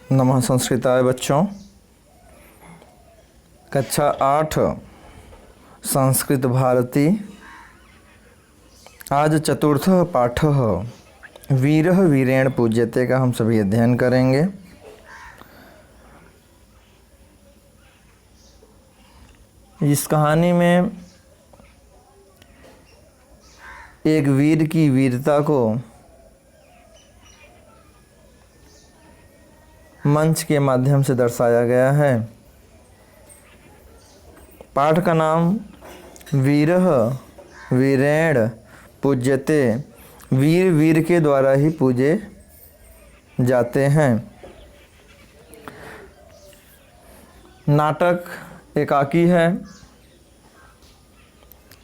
नमः संस्कृताय बच्चों। कक्षा 8 संस्कृत भारती। आज चतुर्थ पाठ वीरः वीरेण पूज्यते का हम सभी अध्ययन करेंगे। इस कहानी में एक वीर की वीरता को मंच के माध्यम से दर्शाया गया है। पाठ का नाम वीरः वीरेण पूज्यते, वीर वीर के द्वारा ही पूजे जाते हैं। नाटक एकाकी है,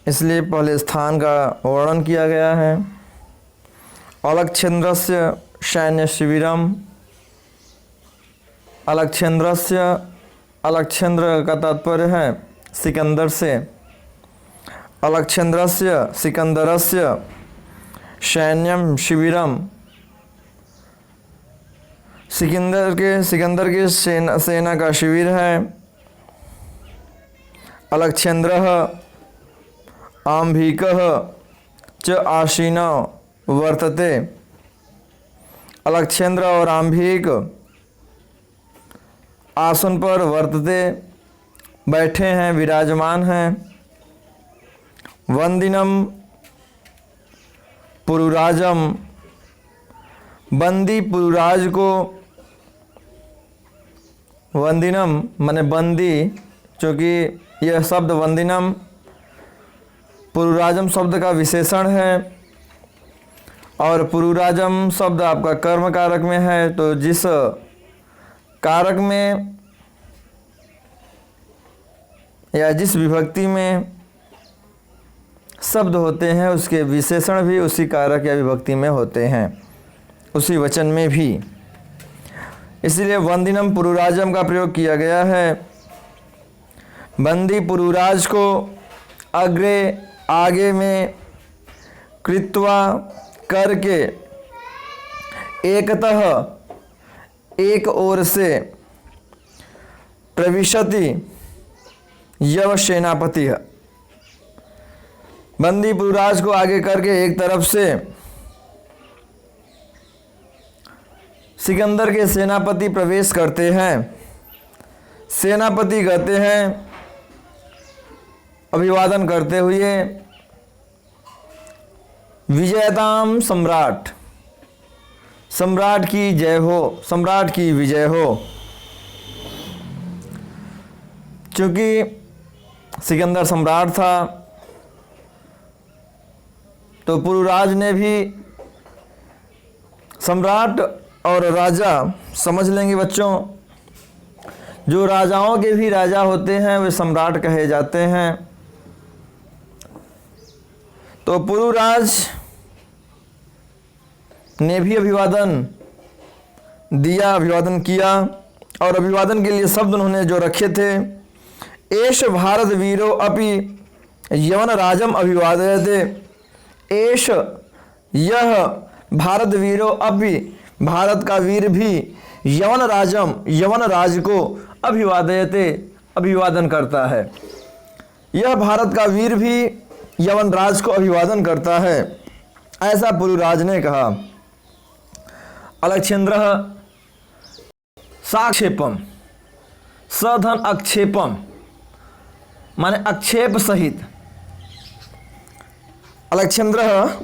इसलिए पहले स्थान का वर्णन किया गया है। अलक्षेन्द्रस्य सैन्य शिविरम। अलक्षेन्द्रस्य, अलक्षेन्द्र का तात्पर्य है सिकंदर से। अलक्षेन्द्रस्य सिकंदरस्य सैन्यम शिविरम। सिकंदर के सेना का शिविर है। अलक्षेन्द्रः आम्भीकः च आसीनो वर्तते। अलक्षेन्द्र और आम्भीक आसन पर वर्तते, बैठे हैं, विराजमान हैं। वंदिनम पुरुराजम। बंदी पुरुराज को, वंदिनम माने बंदी, क्योंकि यह शब्द वंदिनम पुरुराजम शब्द का विशेषण है और पुरुराजम शब्द आपका कर्म कारक में है। तो जिस कारक में या जिस विभक्ति में शब्द होते हैं उसके विशेषण भी उसी कारक या विभक्ति में होते हैं, उसी वचन में भी। इसलिए वंदिनम पुरुराजम का प्रयोग किया गया है। बंदी पुरुराज को अग्रे, आगे में कृत्वा करके, एकतः एक ओर से, प्रविशति यव सेनापति है। बंदी पुरुराज को आगे करके एक तरफ से सिकंदर के सेनापति प्रवेश करते हैं। सेनापति कहते हैं अभिवादन करते हुए, विजयताम सम्राट, सम्राट की जय हो, सम्राट की विजय हो। चूंकि सिकंदर सम्राट था तो पुरुराज ने भी, सम्राट और राजा समझ लेंगे बच्चों, जो राजाओं के भी राजा होते हैं वे सम्राट कहे जाते हैं। तो पुरुराज ने भी अभिवादन दिया, अभिवादन किया और अभिवादन के लिए शब्द उन्होंने जो रखे थे, एष भारत वीरो अपि यवन राजम अभिवादयते। एष, यह भारत वीरो अपि, भारत का वीर भी, यवन राजम, यवन राज को अभिवादयते, अभिवादन करता है। यह भारत का वीर भी यवन राज को अभिवादन करता है, ऐसा पुरुराज ने कहा। अलक्षेन्द्र साक्षेपम, सधन अक्षेपम माने आक्षेप सहित। अलक्षेन्द्र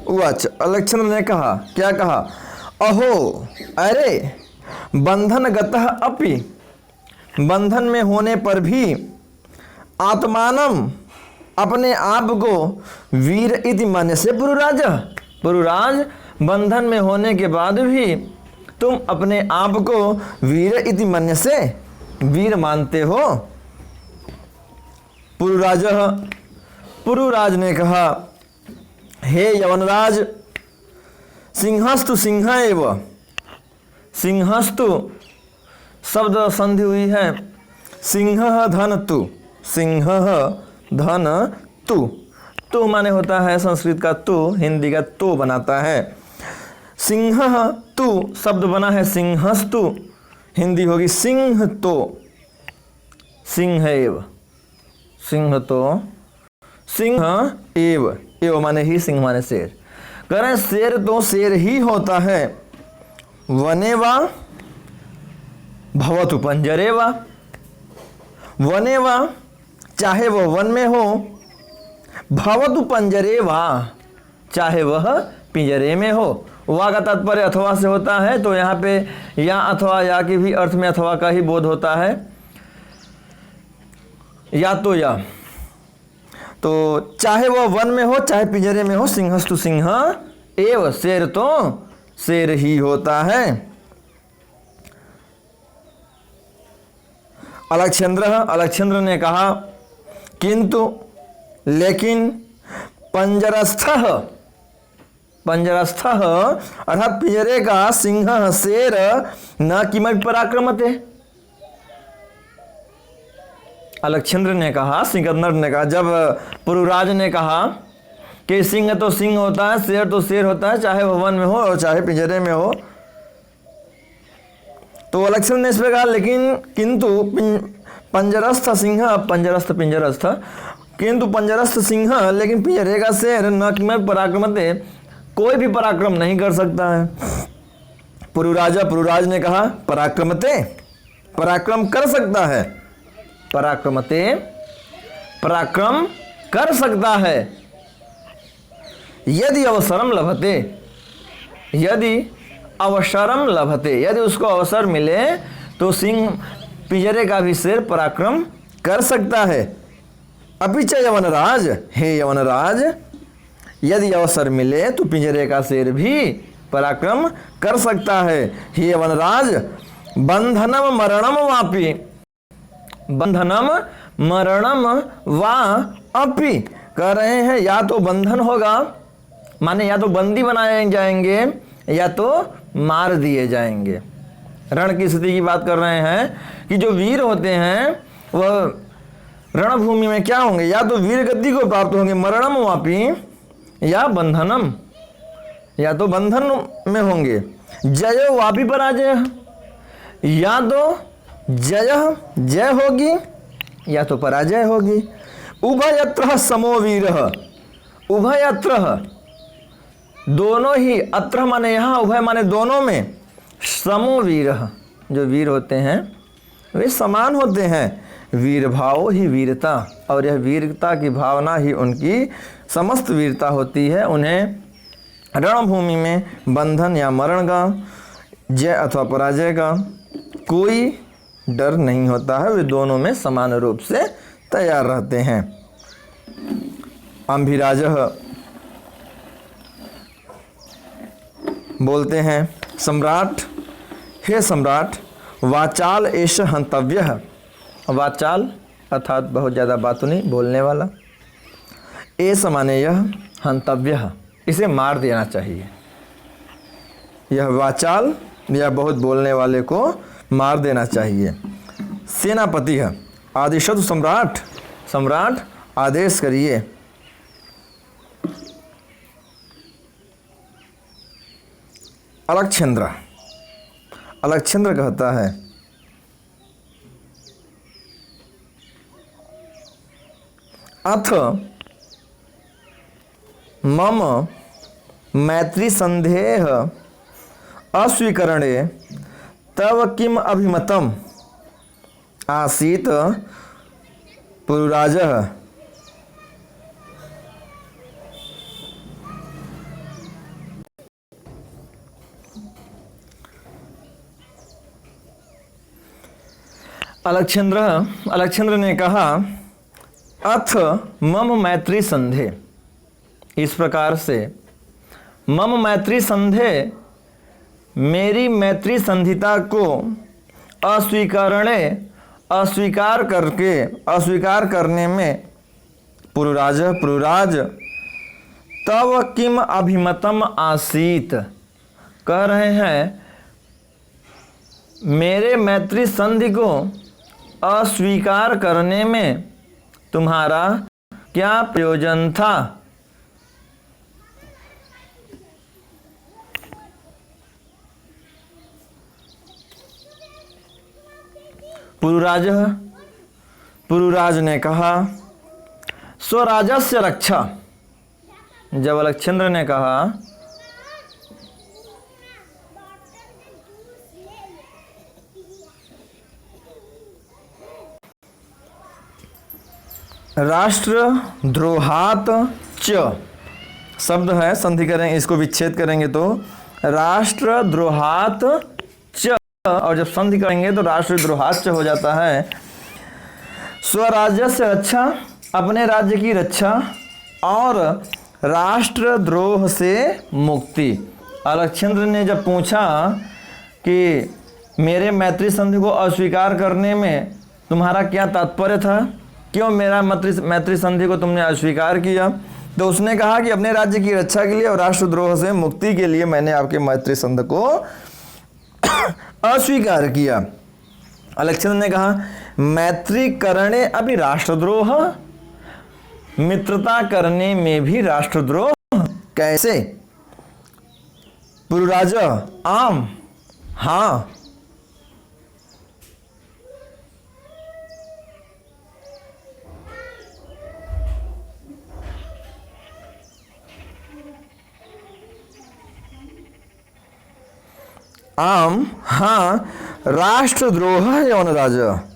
उवाच, अलक्षेन्द्र ने कहा, क्या कहा? अहो, अरे, बंधन गतः अपि, बंधन में होने पर भी, आत्मानम, अपने आप को, वीर इति मन्यसे पुरुराज, पुरुराज बंधन में होने के बाद भी तुम अपने आप को वीर इति मन्यसे, वीर मानते हो। पुरुराज, पुरुराज ने कहा, हे यवनराज, सिंहस्तु सिंह एव, सिंहस्तु शब्द संधि हुई है, सिंह धन तु, सिंह धन तु, तु माने होता है संस्कृत का तु, हिंदी का तो बनाता है। सिंह तु शब्द बना है सिंहस्तु, हिंदी होगी सिंह तो, सिंह एव, सिंह तो सिंह एव, एव माने ही, सिंह माने शेर। कह रहे हैं शेर तो शेर ही होता है, वने वा भवतु पंजरे वा, वने वा चाहे वह वन में हो, भवतु पंजरे वा चाहे वह पिंजरे में हो। वा का तात्पर्य अथवा से होता है, तो यहाँ पे या अथवा या के भी अर्थ में अथवा का ही बोध होता है, या तो या। तो चाहे वह वन में हो चाहे पिंजरे में हो, सिंहस्तु सिंह एव, शेर तो शेर ही होता है। अलक्षेंद्र ने कहा किंतु लेकिन पंजरस्थः, पंजरस्थः अर्थात पिंजरे का सिंह शेर न किमपि पराक्रमते। अलक्षेंद्र ने कहा, सिकंदर ने कहा, जब पुरुराज ने कहा कि सिंह तो सिंह होता है, शेर तो शेर होता है, चाहे वह वन में हो और चाहे पिंजरे में हो, तो अलक्षेंद्र ने इस पर कहा लेकिन किंतु पंजरस्थ सिंह, पंजरस्थ पिंजरस्थ, किंतु पंजरस्थ सिंह लेकिन पिंजरे का शेर न किमपि पराक्रमते, कोई भी पराक्रम नहीं कर सकता है। पुरुराज ने कहा पराक्रमते, पराक्रम कर सकता है, पराक्रमते पराक्रम कर सकता है, यदि अवसरम लभते, यदि अवसरम लभते, यदि उसको अवसर मिले तो सिंह पिंजरे का भी शेर पराक्रम कर सकता है। अपिच यवनराज, हे यवनराज, यदि अवसर मिले तो पिंजरे का शेर भी पराक्रम कर सकता है। हे यवनराज, बंधनम मरणम वापि, बंधनम मरणम वा अपि, कह रहे हैं या तो बंधन होगा, माने या तो बंदी बनाए जाएंगे या तो मार दिए जाएंगे। रण की स्थिति की बात कर रहे हैं कि जो वीर होते हैं वह रणभूमि में क्या होंगे, या तो वीर गति को प्राप्त होंगे, मरणम वापि, या बंधनम, या तो बंधन में होंगे, जय वापि पराजय, या तो जय होगी या तो पराजय होगी। उभयत्र समो वीर, उभयत्र दोनों ही, अत्र माने यहाँ, उभय माने दोनों में, समो वीर, जो वीर होते हैं वे समान होते हैं। वीर भाव ही वीरता, और यह वीरता की भावना ही उनकी समस्त वीरता होती है। उन्हें रणभूमि में बंधन या मरण का, जय अथवा पराजय का कोई डर नहीं होता है, वे दोनों में समान रूप से तैयार रहते हैं। अम्भिराजः बोलते हैं, सम्राट, हे सम्राट, वाचाल एष हंतव्यः, वाचाल अर्थात बहुत ज़्यादा बातुनी, बोलने वाला, एष माने यह, हंतव्यः इसे मार देना चाहिए। यह वाचाल या बहुत बोलने वाले को मार देना चाहिए। सेनापति है, आदेशतु सम्राट, सम्राट आदेश करिए। अलक्षेंद्र, अलक्षेंद्र कहता है, अथ मम मैत्री संदेह अस्वीकरणे तव किम अभिमतम आसीत पुरुराजः। अलक्षेंद्र ने कहा, अथ मम मैत्री संधे, इस प्रकार से मम मैत्री संधे, मेरी मैत्री संधिता को अस्वीकार करने में पुरुराज तव किम अभिमतम आसीत, कह रहे हैं मेरे मैत्री संधि को अस्वीकार करने में तुम्हारा क्या प्रयोजन था। पुरुराजः, पुरुराज ने कहा स्वराजस्य रक्षा। जब अलक्षेंद्र ने कहा राष्ट्रद्रोहात च, शब्द है, संधि करेंगे, इसको विच्छेद करेंगे तो राष्ट्रद्रोहात च, और जब संधि करेंगे तो राष्ट्रद्रोहात च हो जाता है। स्वराज्य से रक्षा, अपने राज्य की रक्षा, और राष्ट्रद्रोह से मुक्ति। अलक्षेंद्र ने जब पूछा कि मेरे मैत्री संधि को अस्वीकार करने में तुम्हारा क्या तात्पर्य था, क्यों मेरा मैत्री संधि को तुमने अस्वीकार किया, तो उसने कहा कि अपने राज्य की रक्षा के लिए और राष्ट्रद्रोह से मुक्ति के लिए मैंने आपके मैत्री संधि को अस्वीकार किया। अलक्षेंद्र ने कहा मैत्री करने अभी राष्ट्रद्रोह, मित्रता करने में भी राष्ट्रद्रोह कैसे? पुरुराज आम, हाँ। आम, हाँ, राष्ट्रद्रोह है यवनराज,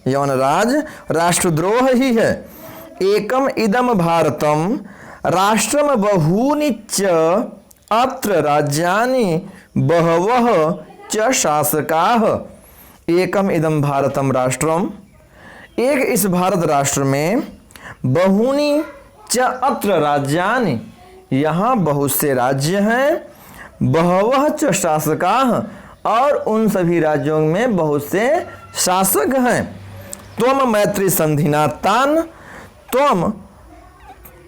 यवनराज राष्ट्रद्रोह ही है। एकम इदम भारतम राष्ट्रम बहूनि च अत्र राज्यानि बहवः च शासकाः। एकम इदम भारतम राष्ट्रम, एक इस भारत राष्ट्र में, बहूनि च अत्र राज्यानि, यहाँ बहुत से राज्य हैं, बहवः च शासकाः, और उन सभी राज्यों में बहुत से शासक हैं। त्वम मैत्री संधिना तान, त्वम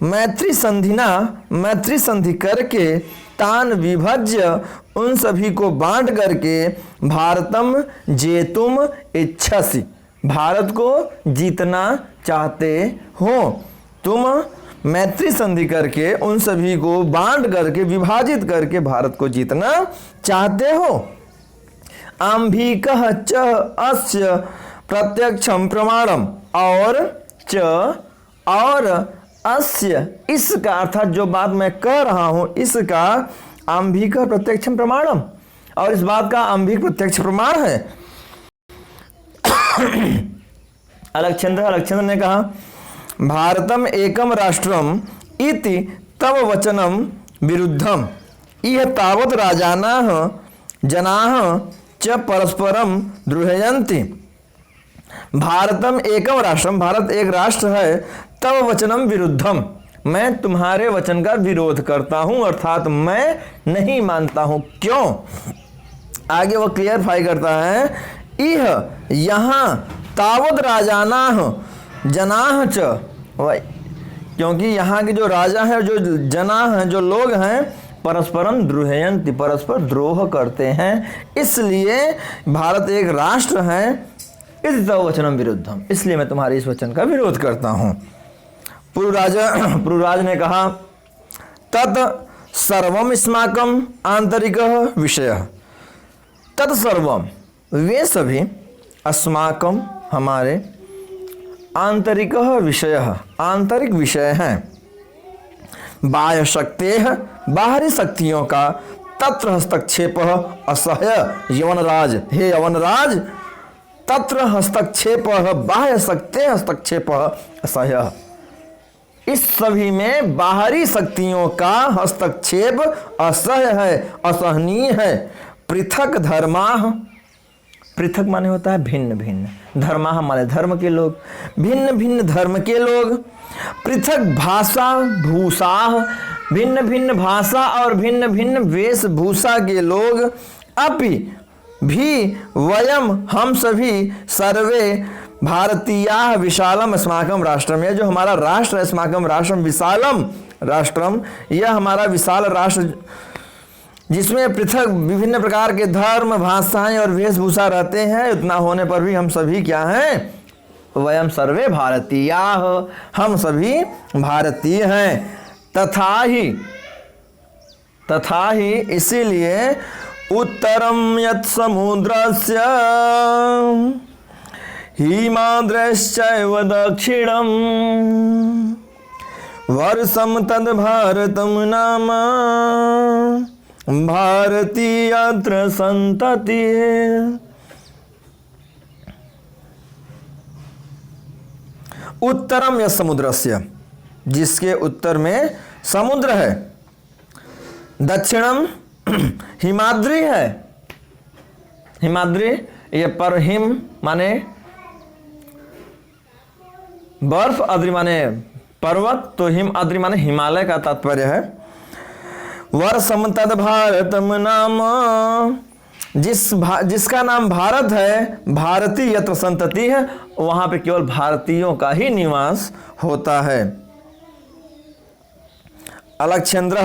मैत्री संधिना, मैत्री संधि करके, तान विभज्य, उन सभी को बांट करके, भारतम जेतुम इच्छसि, भारत को जीतना चाहते हो। तुम मैत्री संधि करके उन सभी को बांट करके, विभाजित करके भारत को जीतना चाहते हो। आंभिकः च अस्य प्रत्यक्षम प्रमाणम, और च, और अस्य, इसका, अर्थात जो बात मैं कह रहा हूं इसका, आंभिक प्रत्यक्षम प्रमाणम, और इस बात का आंभिक प्रत्यक्ष प्रमाण है। अलक्षेंद्र ने कहा भारतम एकम राष्ट्रम इति तव वचनम विरुद्धम, इह तावत राजानाः जनाः च परस्परम द्रुह्यन्ति। भारतम एकम राष्ट्रम, भारत एक राष्ट्र है, तव वचनम विरुद्धम, मैं तुम्हारे वचन का विरोध करता हूं, अर्थात मैं नहीं मानता हूं। क्यों? आगे वो क्लियरफाई करता है, इह, यहाँ, तावत राजानाः जनाः च, क्योंकि यहाँ के जो राजा हैं, जो जना हैं, जो लोग हैं, परस्परम द्रुह्यन्ति, परस्पर द्रोह करते हैं, इसलिए भारत एक राष्ट्र है। इस वचनम विरुद्धम, इसलिए मैं तुम्हारे इस वचन का विरोध करता हूं। पुरुराज ने कहा तत् सर्वम अस्माकं आंतरिक विषय, तत् सर्वम, वे सभी, अस्माकं, हमारे, आंतरिक विषय, आंतरिक विषय हैं, बाह्य शक्ति, बाहरी शक्तियों का, तत्र हस्तक्षेप असह्य यवनराज, हे यवनराज, तत्र हस्तक्षेप, बाह्य शक्ति हस्तक्षेप असह्य, इस सभी में बाहरी शक्तियों का हस्तक्षेप असह्य है, असहनीय है। पृथक धर्माः, पृथक माने होता है भिन्न भिन्न, धर्माः माने धर्म के लोग, भिन्न भिन्न धर्म के लोग, पृथक भाषा भूषाः, भिन्न भिन्न भाषा और भिन्न भिन्न वेशभूषा के लोग, अपि भी वयम, हम सभी, सर्वे भारतीयाः विशालम अस्माकं राष्ट्रम, यह जो हमारा राष्ट्र है, अस्माकं राष्ट्रम विशालम राष्ट्रम, यह हमारा विशाल राष्ट्र जिसमें पृथक विभिन्न प्रकार के धर्म, भाषाएं और वेशभूषा रहते हैं, उतना होने पर भी हम सभी क्या हैं? वयम सर्वे भारतीयाः, हम सभी भारतीय हैं। तथा ही इसीलिए उत्तरम यत् समुद्रस्य हिमाद्रश्चैव दक्षिणम् वर्षं तद्भारतं नाम भारतीयत्र संततिः। उत्तरम या समुद्रस्य, जिसके उत्तर में समुद्र है। दक्षिणम हिमाद्री है। हिमाद्री ये पर हिम माने बर्फ, आद्री माने पर्वत, तो हिम आद्री माने हिमालय का तात्पर्य है। वर्षम तद भारतम नाम, जिसका नाम भारत है, भारतीय यत्र संतति है, वहां पे केवल भारतीयों का ही निवास होता है। अलक्षेन्द्र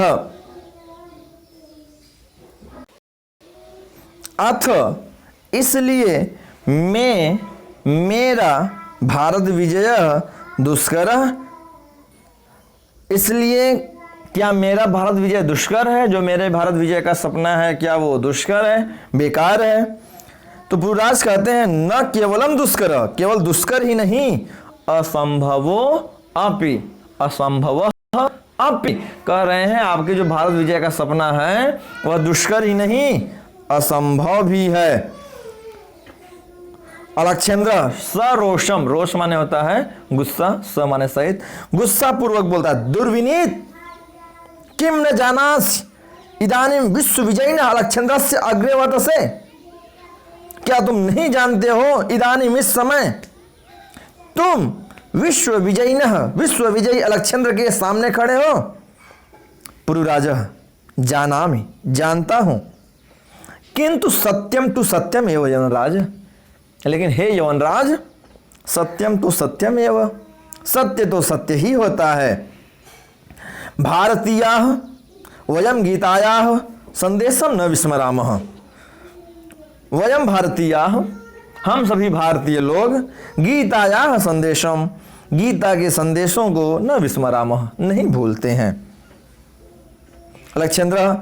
अथ, इसलिए मेरा भारत विजय दुष्कर, इसलिए क्या मेरा भारत विजय दुष्कर है? जो मेरे भारत विजय का सपना है, क्या वो दुष्कर है, बेकार है? तो पुरुराज कहते हैं न केवलम दुष्कर, केवल दुष्कर ही नहीं, असंभवो अपि, असंभव अपि, कह रहे हैं आपके जो भारत विजय का सपना है वह दुष्कर ही नहीं, असंभव भी है। अलक्षेन्द्र सरोषम, रोष माने होता है गुस्सा, स माने सहित, गुस्सा पूर्वक बोलता है, दुर्विनीत किम न जानास इदानीम विश्व विजयी न अलक्षेन्द्रस्य अग्रे वर्तसे, क्या तुम नहीं जानते हो इदानीम इस समय तुम विश्व विजयी न, विश्व विजयी अलक्षेन्द्र के सामने खड़े हो। पुरुराज जानामि, जानता हूं, किंतु सत्यम तु सत्यम एव यवनराज, लेकिन हे यवनराज सत्यम तो सत्यम एव, सत्य तो सत्य ही होता है। भारतीयाः वयम गीतायाः संदेशम न विस्मरामः, वयम भारतीयाः, हम सभी भारतीय लोग, गीतायाः संदेशम, गीता के संदेशों को न विस्मरामः, नहीं भूलते हैं। अलक्षेन्द्र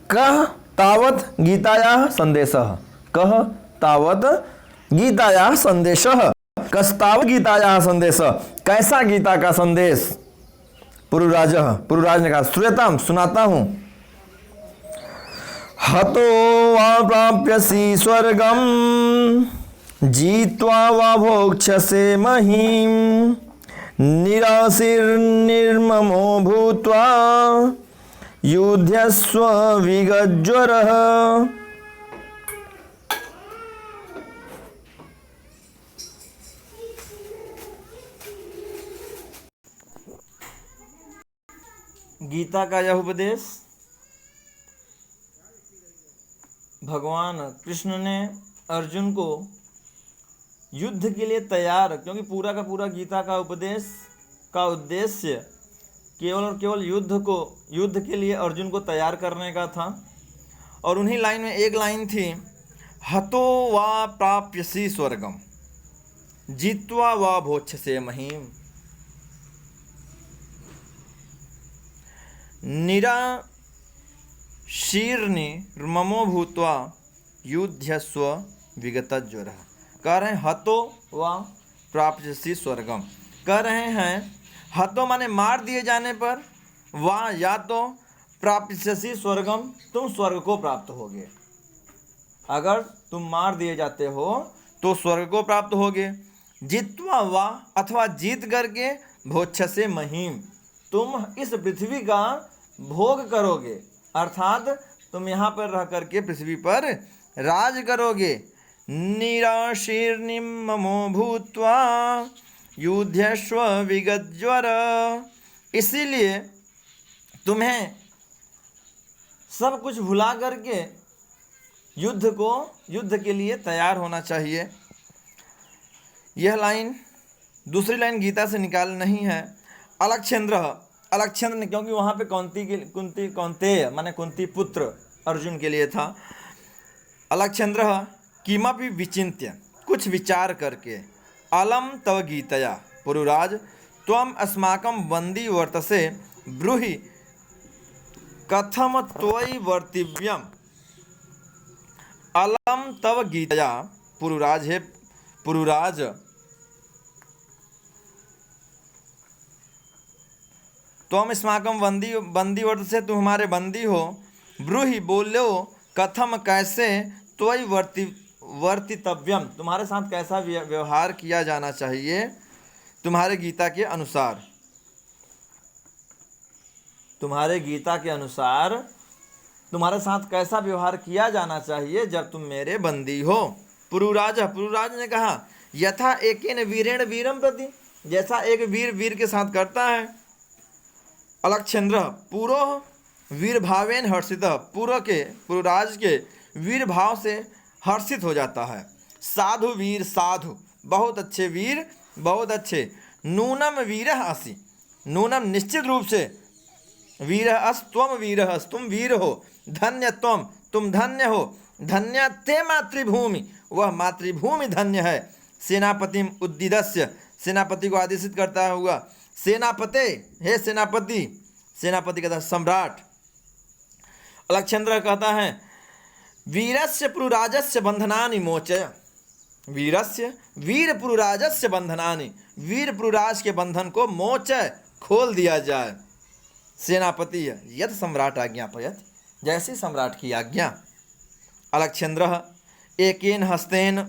कह तावत गीतायाः संदेशः, कह तावत गीतायाः संदेशः, कस्तावत गीतायाः संदेशः, कैसा गीता का संदेश? पुरुराज, पुरुराज ने कहा श्रूयताम, सुनाता हूं। हतो वा प्राप्यसि स्वर्गम जीत्वा वा भोक्ष्यसे महीम निराशीर्निर्ममो भूत्वा युध्यस्व विगज्वरः। गीता का यह उपदेश भगवान कृष्ण ने अर्जुन को युद्ध के लिए तैयार, क्योंकि पूरा का पूरा गीता का उपदेश का उद्देश्य केवल और केवल युद्ध के लिए अर्जुन को तैयार करने का था। और उन्हीं लाइन में एक लाइन थी, हतो वा प्राप्यसि स्वर्गम जित्वा वा भोक्ष्यसे महीम निराशीर्निर्ममो भूत्वा युध्यस्व विगतज्वरः। कह रहे हैं हतो वा प्राप्यसि स्वर्गम, कह रहे हैं हतो माने मार दिए जाने पर, वा या तो प्राप्यसि स्वर्गम, तुम स्वर्ग को प्राप्त होगे। अगर तुम मार दिए जाते हो तो स्वर्ग को प्राप्त होगे। जित्वा वा अथवा जीत करके, भोक्ष्यसे महीम, तुम इस पृथ्वी का भोग करोगे, अर्थात तुम यहाँ पर रह करके पृथ्वी पर राज करोगे। निराशीर्निर्ममो भूत्वा युध्यस्व विगज्वर, इसीलिए तुम्हें सब कुछ भुला करके युद्ध के लिए तैयार होना चाहिए। यह लाइन दूसरी लाइन गीता से निकाल नहीं है। अलक्षेन्द्र ने, क्योंकि वहाँ पे कौन्तेय माने कुंती पुत्र अर्जुन के लिए था। अलक्षेन्द्र किमपि विचिन्त्य, कुछ विचार करके, अलम तव गीतया पुरुराज त्वम अस्माकं बंदी वर्तसे ब्रूहि कथम त्वयि वर्तिव्यम। अलम तव गीतया पुरुराज, हे पुरुराज त्वम अस्माकं बंदी वर्तसे, तुम हमारे बंदी हो। ब्रूहि बोलो कथम कैसे त्वयि वर्तितव्यम, तुम्हारे साथ कैसा व्यवहार किया जाना चाहिए तुम्हारे गीता के अनुसार। तुम्हारे गीता के अनुसार तुम्हारे साथ कैसा व्यवहार किया जाना चाहिए जब तुम मेरे बंदी हो। पुरुराज ने कहा यथा एकेन वीरेण वीरम प्रति, जैसा एक वीर वीर के साथ करता है। अलक्षेन्द्र पुरोह वीर भावेन हर्षित, पुरुराज के वीर भाव से हर्षित हो जाता है। साधु वीर साधु, बहुत अच्छे वीर बहुत अच्छे। नूनम वीरः असि, नूनम निश्चित रूप से। वीरः अस त्वम वीरः अस, तुम वीर हो। धन्य त्वम, तुम धन्य हो। धन्य ते मातृभूमि, वह मातृभूमि धन्य है। सेनापतिम उद्दिदस्य, सेनापति को आदेशित करता हुआ। सेनापते, हे सेनापति, सेनापति कहता है सम्राट। अलक्षेन्द्र कहता है वीरस्य पुरुराजस्य बंधनानि मोचय, वीरस्य वीर पुरुराजस्य बंधनानि, वीर पुरुराज के बंधन को मोचय खोल दिया जाए। सेनापति यद सम्राट आज्ञापयत, जैसे सम्राट की आज्ञा। अलक्षेन्द्र एकेन हस्तेन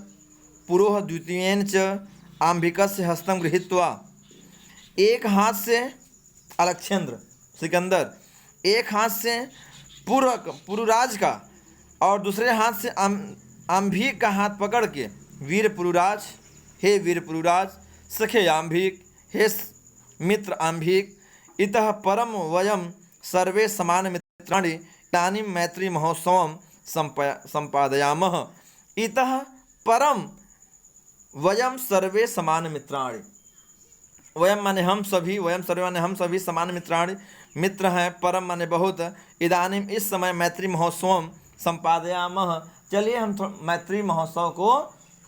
पुरोह द्वितीयेन च आंभिकस्य हस्तं गृहीत्वा, एक हाथ से अलक्षेन्द्र सिकंदर एक हाथ से पुरुराज का और दूसरे हाथ से आंभिक का हाथ पकड़ के, वीर पुरुराज, हे वीर पुरुराज, सखे आंभिक, हे मित्र आंभिक, इतः परम वयम सर्वे समान मित्राणि इदानीं मैत्री महोत्सवं संपादयामः। इतः परम वयम सर्वे समान मित्राणि, वयम माने हम सभी, वयम सर्वे माने हम सभी, समान मित्राणि मित्र हैं, परम माने बहुत। इदानीम इस समय मैत्री महोत्सव संपादयामः, चलिए हम मैत्री महोत्सव को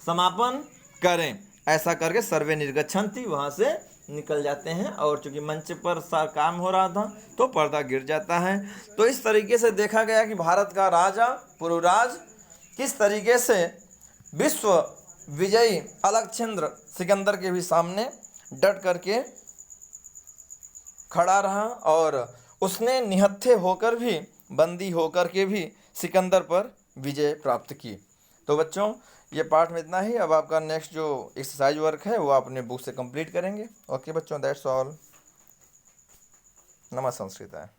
समापन करें। ऐसा करके सर्वे निर्गच्छन्ति, वहाँ से निकल जाते हैं। और चूंकि मंच पर काम हो रहा था तो पर्दा गिर जाता है। तो इस तरीके से देखा गया कि भारत का राजा पुरुराज किस तरीके से विश्व विजयी अलक्षेन्द्र सिकंदर के भी सामने डट करके खड़ा रहा और उसने निहत्थे होकर भी, बंदी होकर के भी सिकंदर पर विजय प्राप्त की। तो बच्चों ये पार्ट में इतना ही। अब आपका नेक्स्ट जो एक्सरसाइज वर्क है वो आप अपने बुक से कंप्लीट करेंगे। ओके बच्चों, दैट्स ऑल। नमः संस्कृत है।